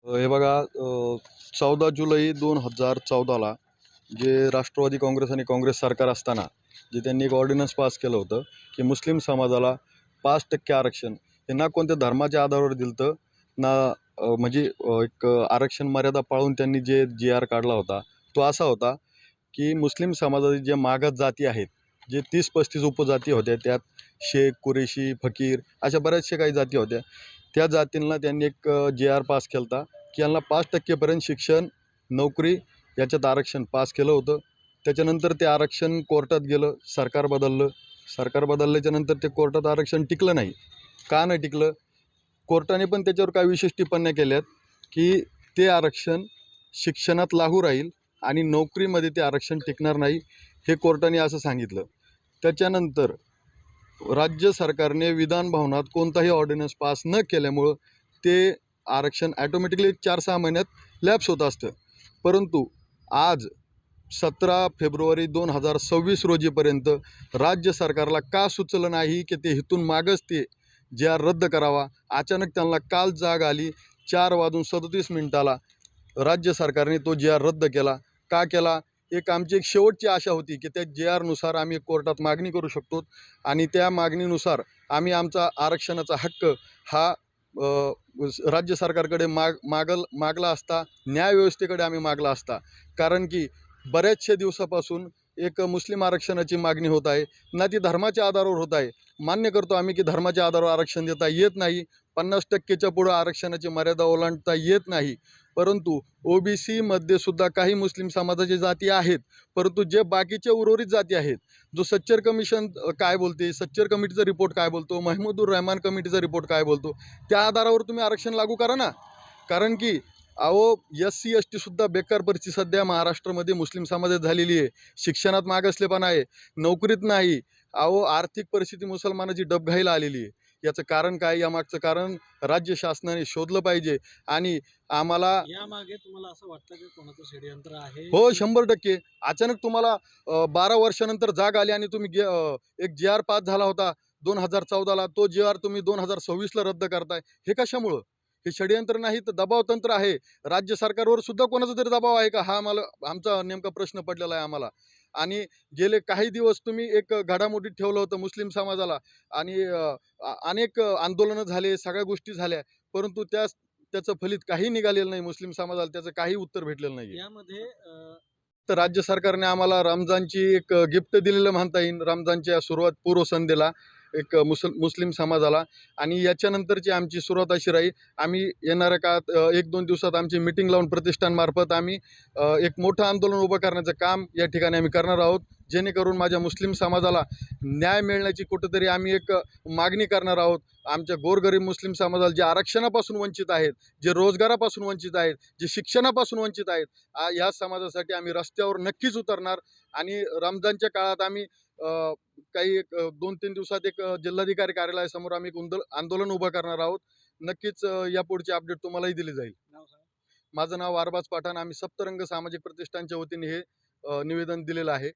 हे बघा 14 जुलै 2014ला जे राष्ट्रवादी काँग्रेस आणि काँग्रेस सरकार असताना जे त्यांनी एक ऑर्डिनन्स पास केलं होतं की मुस्लिम समाजाला 5% आरक्षण हे ना कोणत्या धर्माच्या आधारावर दिलं होतं ना म्हणजे एक आरक्षण मर्यादा पाळून त्यांनी जे जी आर काढला होता तो असा होता की मुस्लिम समाजातील जे मागास जाती आहेत, जे 30-35 उपजाती होत्या, त्यात शेख, कुरेशी, फकीर अशा बऱ्याचशा काही जाती होत्या. त्या जातींना त्यांनी एक जे आर पास केला होता की यांना 5% पर्यंत शिक्षण, नोकरी याच्यात आरक्षण पास केलं होतं. त्याच्यानंतर ते आरक्षण कोर्टात गेलं, सरकार बदललं. सरकार बदलल्याच्यानंतर ते कोर्टात आरक्षण टिकलं नाही. का नाही टिकलं? कोर्टाने पण त्याच्यावर काही विशेष टिप्पण्या केल्यात की ते आरक्षण शिक्षणात लागू राहील आणि नोकरीमध्ये ते आरक्षण टिकणार नाही, हे कोर्टाने असं सांगितलं. त्याच्यानंतर राज्य सरकारने विधान भवनात कोणताही ऑर्डिनन्स पास न केल्यामुळं ते आरक्षण ॲटोमॅटिकली 4-6 महिन्यात लॅप्स होत असतं. परंतु आज 17 फेब्रुवारी 2026 रोजीपर्यंत राज्य सरकारला का सुचलं नाही की ते इथून मागच ते जे आर रद्द करावा. अचानक त्यांना काल जाग आली. 4:37 राज्य सरकारने तो जे आर रद्द केला. का केला? आमची एक शेवटची आशा होती की त्या जे आरनुसार आम्ही कोर्टात मागणी करू शकतो आणि त्या मागणीनुसार आम्ही आमचा आरक्षणाचा हक्क हा राज्य सरकारकडे मागला असता, न्यायव्यवस्थेकडे आम्ही मागला असता. कारण की बऱ्याचशा दिवसापासून एक मुस्लिम आरक्षणाची मागणी होत आहे ना, ती धर्माच्या आधारावर होत आहे. मान्य करतो आम्ही की धर्माच्या आधारावर आरक्षण देता येत नाही, 50%च्या पुढं आरक्षणाची मर्यादा ओलांडता येत नाही. परंतु OBCमध्ये सुद्धा काही मुस्लिम समाजाची जाती आहेत. परंतु जे बाकीचे उर्वरित जाती आहेत, जो सच्चर कमिशन काय बोलते, सच्चर कमिटीचा रिपोर्ट काय बोलतो, महमूदुर रहमान कमिटीचा रिपोर्ट काय बोलतो, त्या आधारावर तुम्ही आरक्षण लागू करा ना. कारण की SC ST सुद्धा बेकार परिस्थिती सध्या महाराष्ट्रामध्ये मुस्लिम समाजात झालेली आहे. शिक्षणात मागासलेपणा आहे, नोकरीत नाही. आर्थिक परिस्थिती मुसलमानाची डबघाईला आलेली आहे. याचं कारण काय? यामागचं कारण राज्य शासनाने शोधलं पाहिजे आणि आम्हाला यामागे तुम्हाला असं वाटतं की कोणाचं षडयंत्र आहे? हो, 100%. अचानक तुम्हाला 12 वर्षानंतर जाग आली आणि तुम्ही एक जे आर पास झाला होता 2014ला, तो जे आर तुम्ही 2026ला रद्द करताय. हे कशामुळं? हे षडयंत्र नाही तर दबाव तंत्र आहे. राज्य सरकारवर सुद्धा कोणाचा तरी दबाव आहे का? हा आमचा नेमका प्रश्न पडलेला आहे आम्हाला. आणि गेले काही दिवस तुम्ही एक घडामोडीत ठेवलं होतं मुस्लिम समाजाला आणि अनेक आंदोलनं झाले, सगळ्या गोष्टी झाल्या. परंतु त्याचं फलित काही निघालेलं नाही. मुस्लिम समाजाला त्याचं काही उत्तर भेटलेलं नाही. यामध्ये तर राज्य सरकारने आम्हाला रमजानची एक गिफ्ट दिलेलं म्हणता येईल. रमजानच्या सुरुवात पूर्व संध्येला एक मुस्लिम समाजाला आणि याच्यानंतरची आमची सुरुवात अशी राहील. आम्ही येणाऱ्या काळात 1-2 दिवसात आमची मीटिंग लावून प्रतिष्ठानमार्फत आम्ही एक मोठं आंदोलन उभं करण्याचं काम या ठिकाणी आम्ही करणार आहोत. जेणेकरून माझ्या मुस्लिम समाजाला न्याय मिळण्याची कुठंतरी आम्ही एक मागणी करणार आहोत. आमच्या गोरगरीब मुस्लिम समाजाला जे आरक्षणापासून वंचित आहेत, जे रोजगारापासून वंचित आहेत, जे शिक्षणापासून वंचित आहेत, या समाजासाठी आम्ही रस्त्यावर नक्कीच उतरणार आणि रमजानच्या काळात आम्ही काही एक 2-3 दिवसात एक जिल्हाधिकारी कार्यालयासमोर आम्ही एक आंदोलन उभं करणार आहोत. नक्कीच यापुढची अपडेट तुम्हालाही दिली जाईल. नाव सांगा. माझं नाव अरबाज पठाण. आम्ही सप्तरंग सामाजिक प्रतिष्ठानच्या वतीने हे निवेदन दिलेलं आहे.